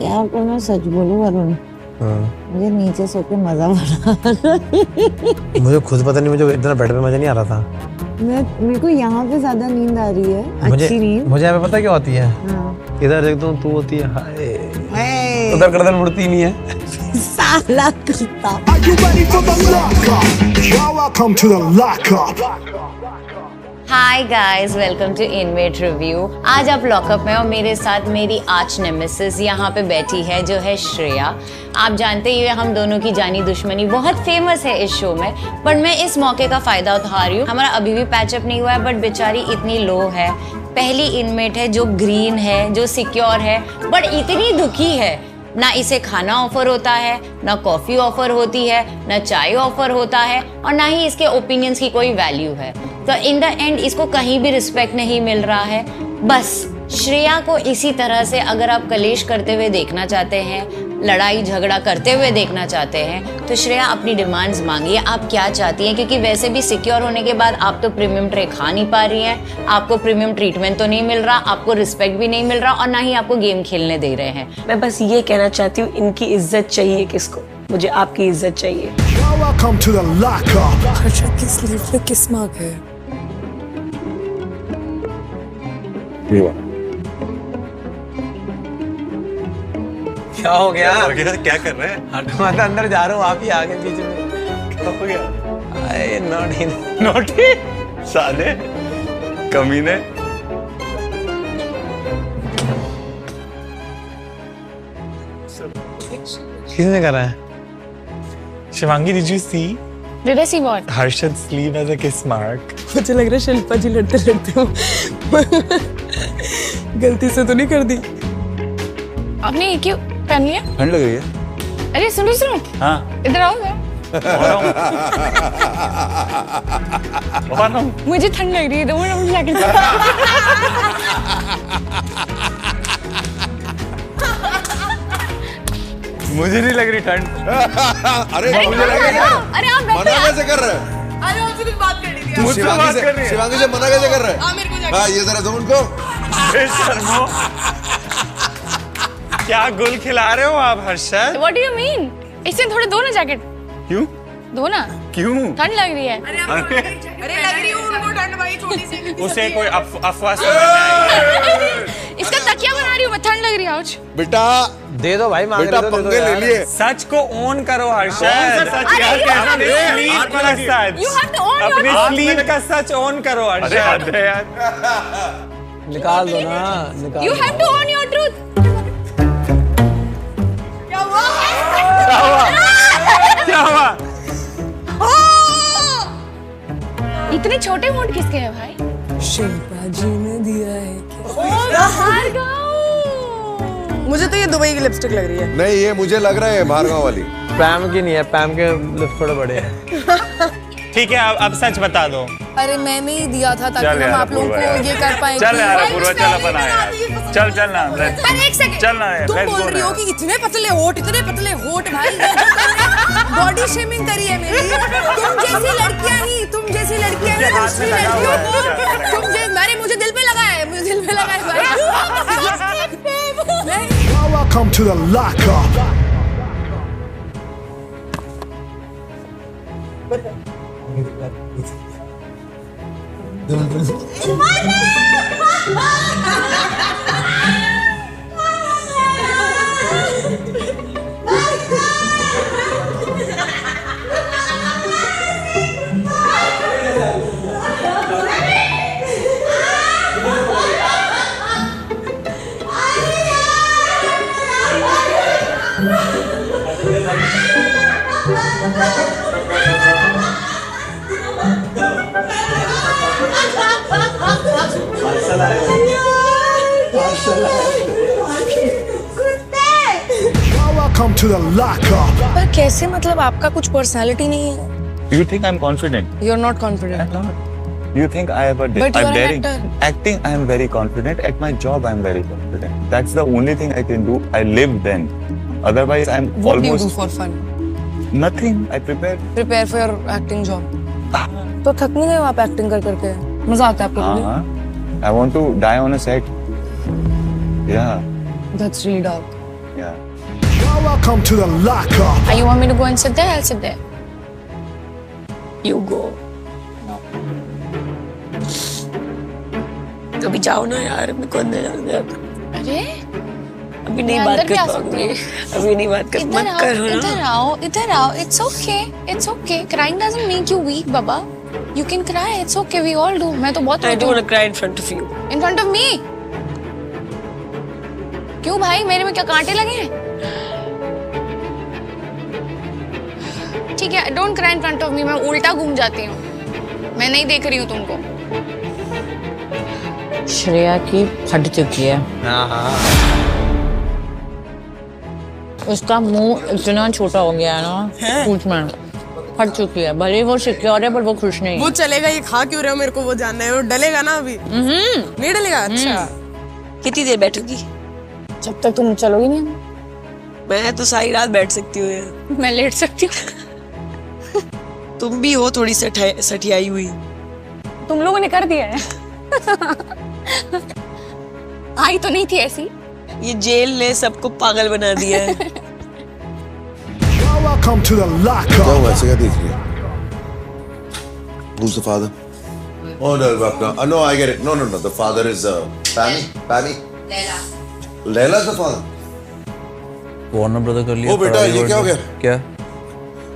यार को मैं सच बोलूं वरुण, मुझे नीचे सो के मजा आ मुझे खुद पता नहीं, मुझे इतना बेड पे मजा नहीं आ रहा था। मेरे को यहाँ पे ज्यादा नींद आ रही है, अच्छी नींद। मुझे यहाँ पे पता क्या होती है? हाँ। इधर देख तू होती है, हाय उधर गर्दन मुड़ती नहीं है। साला कुत्ता। Are you ready for the lockup? Y'all welcome to the lockup. Hi guys, welcome to inmate review. आज आप लॉकअप में और मेरे साथ मेरी आर्च नेमेसिस यहाँ पे बैठी है जो है श्रेया। आप जानते ही हम दोनों की जानी दुश्मनी बहुत फेमस है इस शो में, पर मैं इस मौके का फायदा उठा रही हूँ। हमारा अभी भी पैचअप नहीं हुआ है, बट बेचारी इतनी लो है, पहली इनमेट है जो ग्रीन है, जो सिक्योर है, बट इतनी दुखी है। ना इसे खाना ऑफर होता है, ना कॉफी ऑफर होती है, ना चाय ऑफर होता है, और ना ही इसके ओपिनियंस की कोई वैल्यू है। तो इन द एंड इसको कहीं भी रिस्पेक्ट नहीं मिल रहा है। बस श्रेया को इसी तरह से अगर आप कलेश करते हुए देखना चाहते हैं, लड़ाई झगड़ा करते हुए देखना चाहते हैं, तो श्रेया अपनी डिमांड्स मांगिए। आप क्या चाहती हैं? क्योंकि वैसे भी सिक्योर होने के बाद आप तो प्रीमियम ट्रे खा नहीं पा रही हैं, आपको प्रीमियम ट्रीटमेंट तो नहीं मिल रहा, आपको रिस्पेक्ट भी नहीं मिल रहा, और ना ही आपको गेम खेलने दे रहे हैं। मैं बस ये कहना चाहती हूँ, इनकी इज्जत चाहिए किसको? मुझे आपकी इज्जत चाहिए। Y'all welcome to the lockup. Harshad की स्लीव पे किस मार्क है? क्या हो गया? क्या कर रहे हैं? हटो मत, अंदर जा रहा हूँ, आप ही आगे बीच में। क्या हो गया? अरे नॉटी नोटी साले कमीने। किसने करा है? Shivangi, did you see Did I see what? Harshad's sleeve as a kiss mark? मुझे लग रहा है शिल्पा जी लड़ते लड़ते हो गलती से तो नहीं कर दी? आपने ये क्यों पहन लिया? ठंड लग रही है? अरे सुनो हाँ। इधर आओ जरा। और हम मुझे ठंड लग रही है, तो मैं जैकेट। मुझे नहीं लग रही ठंड। अरे मुझे लगा यार, अरे आप बैठो मना यार। कैसे कर रहे हैं? अरे उनसे कुछ बात करनी थी। मुझसे बात कर रही है। शिवांगी से मना कैसे कर रहे हैं? हाँ मेरे को जाके। हाँ ये जरा दो उनको। शर्मो, क्या गुल खिला रहे हो आप Harshad? What do you mean? इससे थोड़े दो ना जैकेट। क्यों? दो ना, क्यों? ठंड लग रही है। अरे लग रही हूँ उनको ठंड भाई, छोटी सी। उसे कोई अफवाह सुनाई। इसका तकिया बना रही हूँ मैं, ठंड लग रही है आज। बेटा दे दो भाई, मांग बेटा रहे तो दे दो पंगे ले यार। लिए। सच को ओन करो हर्षद। सच अरे you have to- such You have to own your अपनी truth. स्लीव का सच ओन करो हर्षद। निकाल दो ना, निकाल You दो। have to own your truth. क्या हुआ? इतने छोटे मोट किसके हैं भाई? शिल्पा जी ने दिया है क्या? मुझे तो ये दुबई की लिपस्टिक लग रही है। नहीं, ये मुझे लग रहा है भार्गव वाली। पैम की नहीं है, पैम के लिप्स थोड़े बड़े हैं। ठीक है, अब सच बता दो। अरे मैंने ही दिया था ताकि चल हम यार आप लोगों पूर्वा को यार। ये कर पाए। चल यार पूर्वा, चल अपन आए यार। चल ना, पर एक सेकंड, चल ना यार, तुम let's बोल go रही हो ना। कि इतने पतले होठ भाई, बॉडी शेमिंग करी है मेरी। तुम जैसी लड़कियां ही दूसरी लड़कियों को मुझे दिल पे लगा है, भाई। Y'all welcome to the lockup. Y'all welcome to the lockup. पर कैसे, मतलब आपका कुछ पर्सनालिटी नहीं है? You think I'm confident? You're not confident. You think I have a But you I'm are an daring. actor. Acting, I am very confident. At my job, I am very confident. That's the only thing I can do. I live then. Otherwise, I'm What do you do almost for fun? nothing. I prepare. Prepare for your acting job. तो थक नहीं गए हो आप acting कर करके? मजा आता है आपको? हाँ, I want to die on a set. Yeah. That's really dark. Yeah. You're welcome to the lockup. You want me to go and sit there? I'll sit there. You go. कभी जाओ ना यार, मेरे को अंदर जाने दे। अरे अभी नहीं मैं बात अंदर भी कर आ पाऊंगी। सकती अभी नहीं बात कर, मत करो ना। इधर आओ। It's okay. It's okay. Crying doesn't make you weak, Baba. You can cry. It's okay. We all do. मैं तो बहुत I don't want to cry in front of you. In front of me? क्यों भाई, मेरे में क्या कांटे लगे हैं? ठीक है, don't cry in front of me. मैं उल्टा घूम जाती हूँ। मैं नहीं देख रही हूँ तुमको। श्रेया की फट चुकी है। उसका मुंह इतना छोटा हो गया है ना, पूछ में फट चुकी है। भले वो सिक्योर है पर वो खुश नहीं है। वो चलेगा, ये खा क्यों रहे हो? मेरे को वो जानना है। वो डलेगा ना अभी? नहीं डलेगा? अच्छा। कितनी देर बैठोगी? जब तक तुम चलोगी नहीं। मैं तो सारी रात बैठ सकती हूँ यार। मैं लेट सकती हूँ। तुम भी हो थोड़ी सठियाई हुई। तुम लोगों ने कर दिया है। आई तो नहीं थी ऐसी। ये जेल ने सबको पागल बना दिया है। You're welcome to the lockup. क्या हुआ? ऐसे क्या देख रही है? Who's the father? Oh no, no, I get it. No. The father is Pammy. Laila's the father. Warner brother कर लिया। ओ बेटा, ये क्या हो गया? क्या?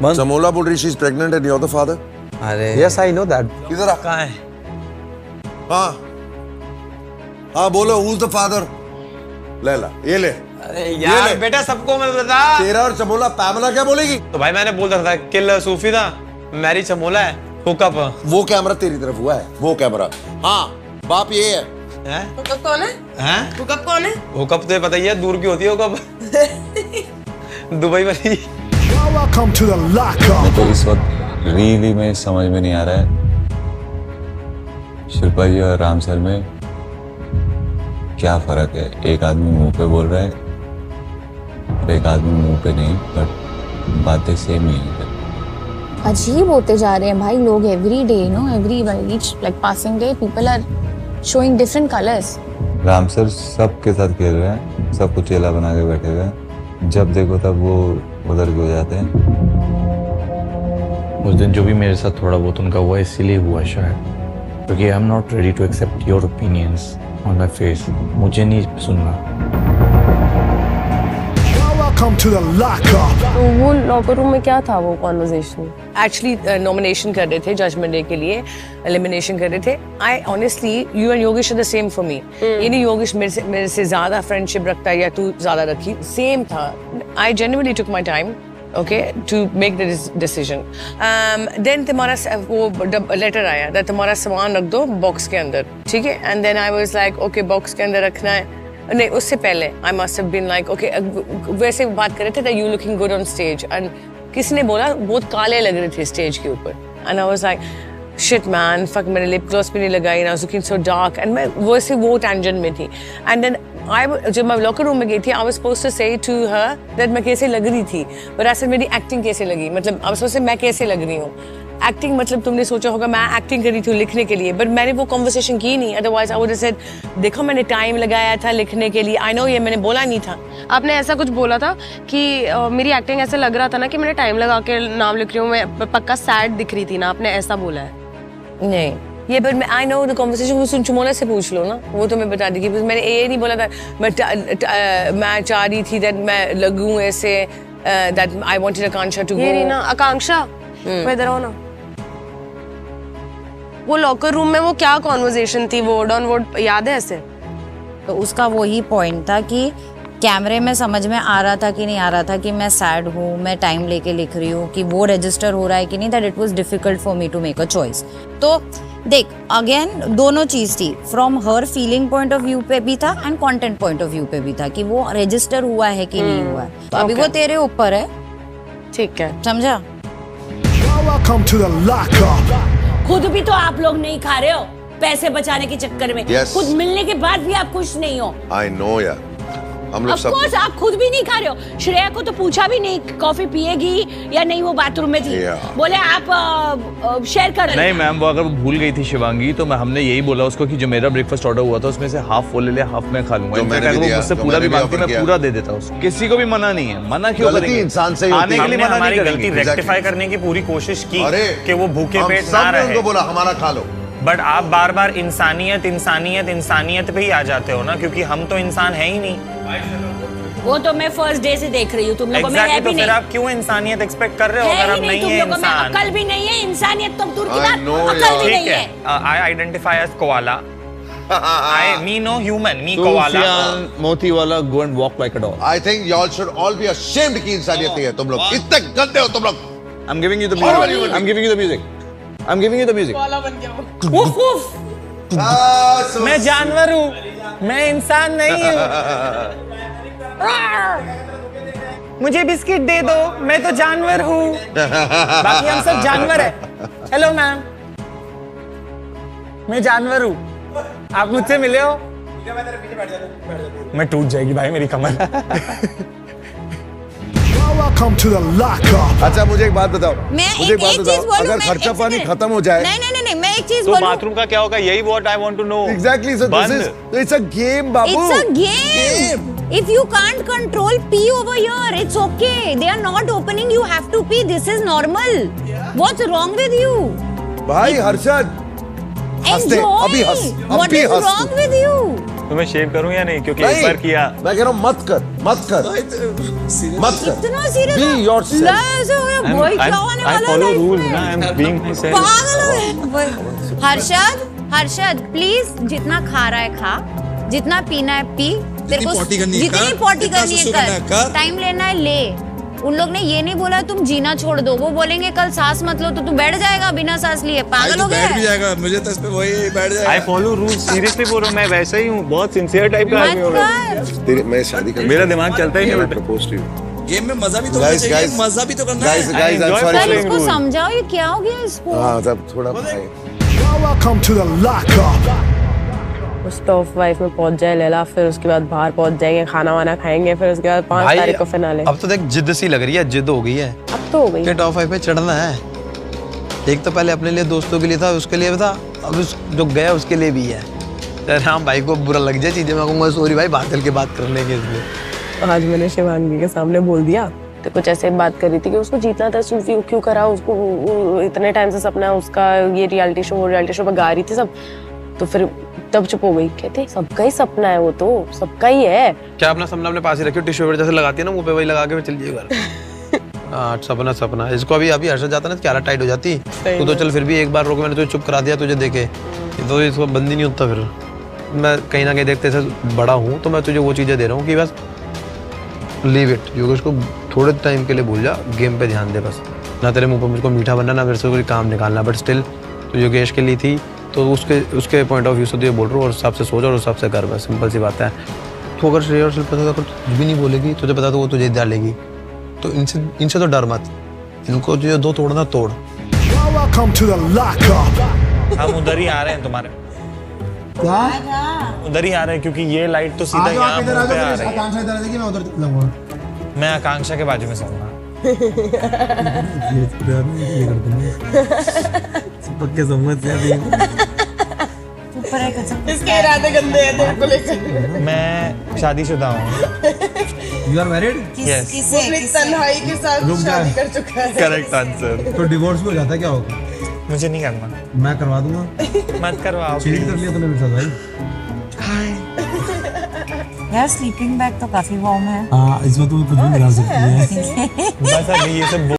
बंद। समोला बोल रही, she's pregnant and you're the father. अरे Yes, I know that. इधर आ। कहाँ है? हाँ बोलो, who's the father? लैला, ये ले। अरे यार बेटा, सबको मैं बता। तेरा और चमोला पैमला क्या बोलेगी? तो भाई मैंने बोल रखा था, किल सूफी था, मैरी चमोला है, हुकअप। वो कैमरा तेरी तरफ हुआ है, वो कैमरा। हाँ, बाप ये है। हुकअप कौन है? हैं? हुकअप कौन है? हुकअप तो पता ही है, दूर की होती है हुकअप। दुबई वाली। You're welcome to the lockup. तो इस वक्त रियली में समझ में नहीं आ रहा है शिल्पा जी और राम सर में क्या फर्क है। एक आदमी मुंह पे बोल रहा है और एक आदमी मुंह पे नहीं, बट बातें सेम ही है। अजीब होते जा रहे हैं भाई लोग। Every day every each like passing day people are showing different colours. Ram sir सबके साथ खेल रहे हैं, सबको चेला बना के बैठे हुए हैं। जब देखो तब वो उधर हो जाते हैं। उस दिन जो भी मेरे साथ थोड़ा बहुत उनका हुआ, इसीलिए हुआ शायद, क्योंकि I am not ready to accept your opinions on my face. मुझे नहीं सुनना। You're welcome to the lockup. तो वो लॉकर रूम में क्या था वो कॉन्वर्सेशन? एक्चुअली नॉमिनेशन कर रहे थे जजमेंट डे के लिए, एलिमिनेशन कर रहे थे। I honestly, you and Yogesh are the same for me. ये नहीं योगेश मेरे से ज्यादा फ्रेंडशिप रखता है या तू ज्यादा रखी, सेम था। I genuinely took my time to make the decision. Then तुम्हारा वो लेटर आया that तुम्हारा सामान रख दो बॉक्स के अंदर, ठीक है? And then I was like, okay, box के अंदर रखना है। नहीं, उससे पहले I must have been like, okay, वैसे बात कर रहे थे that you looking good on stage, and किसी ने बोला बहुत काले लग रहे थे स्टेज के ऊपर, and I was like, shit man, fuck, मैंने लिप ग्लॉस भी नहीं लगाई, and I was looking so dark, and मैं वैसे वो टेंशन में थी। And then जब मैं लॉकर रूम में गई थी, I was supposed to say to her that मैं कैसे लग रही थी, but ऐसे मेरी एक्टिंग कैसे लगी, मतलब I was supposed to say मैं कैसे लग रही हूँ। एक्टिंग मतलब तुमने सोचा होगा मैं एक्टिंग कर रही थी लिखने के लिए, बट मैंने वो कन्वर्सेशन की नहीं। Otherwise I would have said, देखो मैंने टाइम लगाया था लिखने के लिए, आई नो ये मैंने बोला नहीं था। आपने ऐसा कुछ बोला था कि मेरी एक्टिंग ऐसे लग रहा था ना कि मैंने टाइम लगा के नाम लिख रही हूँ, मैं पक्का सैड दिख रही थी ना, आपने ऐसा बोला है? नहीं, ये बट मैं आई नो द कन्वर्सेशन, वो सुन चुमोना से पूछ लो ना, वो तो मैं बता देगी। मैंने ये नहीं बोला था मैं चाह रही थी दैट मैं लगूं ऐसे, that I wanted Akanksha to go. ये नहीं ना आकांक्षा, इधर आओ ना। वो लॉकर रूम में वो क्या कॉन्वर्सेशन थी, वर्ड ऑन वर्ड याद है ऐसे? तो उसका वही पॉइंट था कि कैमरे में समझ में आ रहा था कि नहीं आ रहा था कि मैं सैड हूँ, मैं टाइम लेके लिख रही हूँ, कि वो रजिस्टर हो रहा है कि नहीं, that it was difficult for me to make a choice. तो देख अगेन दोनों चीज थी, from her feeling point of view पे भी था and content point of view पे भी था कि वो रजिस्टर हुआ है कि नहीं हुआ है। तो अभी वो तेरे ऊपर है, ठीक है, समझा? Welcome to the lockup. खुद भी तो आप लोग नहीं खा रहे हो पैसे बचाने के चक्कर में। Yes. खुद मिलने के बाद भी आप खुश नहीं हो। I know यार, हम लोग Of सब course, आप खुद भी नहीं खा रहे हो। श्रेया को तो पूछा भी नहीं कॉफी पिएगी या नहीं, वो बाथरूम में थी। बोले आप शेयर कर रहे नहीं मैम, वो अगर वो भूल गई थी शिवांगी तो हमने यही बोला उसको कि जो मेरा ब्रेकफास्ट ऑर्डर हुआ था उसमें से हाफ वो ले ले, हाफ मैं खा लूंगा। मुझसे पूरा भी मांगती, मैं पूरा दे देता उसको। किसी को भी मना नहीं है, मना क्यों करेंगे? इंसान से आने के लिए मना नहीं गलती करेंगे। रेक्टिफाई करने की पूरी कोशिश की कि वो भूखे हम पेट सब ना ने रहे। उनको बोला हमारा खा लो, बट आप बार बार इंसानियत इंसानियत इंसानियत पे ही आ जाते हो ना, क्योंकि हम तो इंसान है ही नहीं। वो तो मैं फर्स्ट डे से देख रही हूँ तुम लोगों में है तो भी फिर नहीं। आप क्यों इंसानियत एक्सपेक्ट कर रहे हो है अगर ही आप नहीं नहीं तुम है लोगों में, इंसान? अकल भी नहीं है, इंसानियत तो दूर की बात, know अकल भी ठीक नहीं है, है। I identify as koala, I me no human, me koala. मोती वाला go and walk like a dog. I think y'all should all be ashamed कि इंसानियत नहीं है तुम लोग, इतने गंदे हो तुम लोग। I'm giving you the music. I'm giving you the music. I'm giving you the music. उफ उफ। मैं जानवर हूँ, मैं इंसान नहीं हूँ। मुझे बिस्किट दे दो, मैं तो जानवर हूँ। बाकी हम सब जानवर है। हेलो मैम, मैं जानवर हूँ, आप मुझसे मिले हो? मैं टूट जाएगी भाई मेरी कमर। Welcome to the lockup. अच्छा मुझे एक बात बताओ, मैं मुझे एक बात चीज बताओ, बोलूं, अगर मैं खर्चा एक पानी सेकंड। खत्म हो जाए, नहीं, मैं एक चीज तो बोलूं। बाथरूम का क्या होगा? यही what I want to know. Exactly, so this is, it's a game, Babu. It's a game. If you can't control pee over here, it's okay. They are not opening. You have to pee. This is normal. What's wrong with you? भाई हर्षद, हंसते, Enjoy. अभी हंस, What अभी is हंस। wrong with you? तो मैं शेव करूं या नहीं? क्योंकि नहीं, एक बार किया। मैं कह रहा हूँ मत कर, मत कर, मत कर। इतना सीरियस? Be yourself. वही क्या होने I वाला follow है rules इसमें? ना, I'm being myself. पागल है। हर्षद प्लीज जितना खा रहा है खा, जितना पीना है पी, तेरे को जितनी पॉटी करनी है कर, टाइम लेना है ले। उन लोग ने ये नहीं बोला तुम जीना छोड़ दो, वो बोलेंगे कल सांस मत लो तो तू बैठ जाएगा बिना सांस लिए। पागल हो गया? बैठ भी जाएगा, मुझे तो इस पे वही बैठ जाएगा। I follow rules. सीरियसली बोल रहा हूँ, मैं वैसा ही हूँ, बहुत सिंसियर टाइप का आदमी हूँ मैं। मैं शादी कर, मेरा दिमाग चलता ही नहीं। Propose to you. गेम में मजा भी तो करना चाहिए, मजा भी तो करना है। Guys, I'm sorry. सर इसको समझाओ ये क्या हो गया इसको। हाँ तब थोड़ा भाई। Welcome to the lockup. उस टॉप 5 में पहुंच जाए लैला, फिर उसके बाद बाहर पहुंच जाएंगे, खाना वाना खाएंगे, फिर उसके बाद 5 तारीख को फिनाले। अब तो देख जिद सी लग रही है, जिद हो गई है। अब तो हो गई। टॉप 5 पे चढ़ना है। एक तो पहले अपने लिए, दोस्तों के लिए था, उसके लिए था, अब जो गया उसके लिए भी है। राम भाई को बुरा लग जाए चीजें, मैं कहूँगा सॉरी भाई, बात करके बात कर लेंगे इसलिए। आज मैंने शिवांगी के सामने बोल दिया, तो कुछ ऐसे बात करी थी कि उसको जीतना था, सूफी क्यों करा उसको, इतने टाइम से सपना है उसका, ये रियलिटी शो पे गा रही थी सब, तो फिर तब चुप हो गई। कहते सबका ही सपना है, वो तो सबका ही है। क्या अपना सपना अपने पास ही रखियो, टिश्यू पेपर जैसे लगाती है ना मुंह पे, वही लगा के चल जाइए घर। हाँ सपना इसको अभी हर्षद जाता ना तो क्या टाइट हो जाती। तू तो चल फिर भी एक बार रोक, मैंने तुझे चुप करा दिया, तुझे देखे तो इसको बंद ही नहीं होता। फिर मैं कहीं ना कहीं देखते से बड़ा हूँ, तो मैं तुझे वो चीज़ें दे रहा हूँ कि बस लीव इट, योगेश को थोड़े टाइम के लिए भूल जा, गेम पे ध्यान दे बस। ना तेरे मुंह पर मुझको मीठा बनना, ना मेरे से कोई काम निकालना, बट स्टिल तो योगेश के लिए थी, तो उसके पॉइंट ऑफ व्यू से तो ये बोल रहा हूँ, और हिसाब से सोच और हिसाब से कर, बस सिंपल सी बात है। तो अगर श्रेया और शिल्पा अगर कुछ भी नहीं बोलेगी, तुझे पता तो वो तुझे डालेगी, तो इनसे तो डर मत, इनको जो दो तोड़ना तोड़। Welcome to the lockup. हम उधर ही आ रहे हैं तुम्हारे, उधर ही आ रहे हैं, क्योंकि ये लाइट तो सीधा यहाँ मुंह पे आ रही है। मैं उधर मैं आकांक्षा के बाजू में सोऊंगा। पक्के समझ से अभी इसके इरादे गंदे हैं तेरे को लेकर। मैं शादीशुदा हूँ। You are married? यस। अपनी तन्हाई के साथ शादी कर चुका है। Correct answer. तो डिवोर्स भी हो जाता है, क्या होगा? मुझे नहीं करना। मैं करवा दूंगा। मत करवाओ। चीट कर लिया तूने मेरे साथ भाई। यार स्लीपिंग बैग तो काफी वार्म है। हाँ इसमें तू कुछ भी मिला सकती है। बस अभी ये सब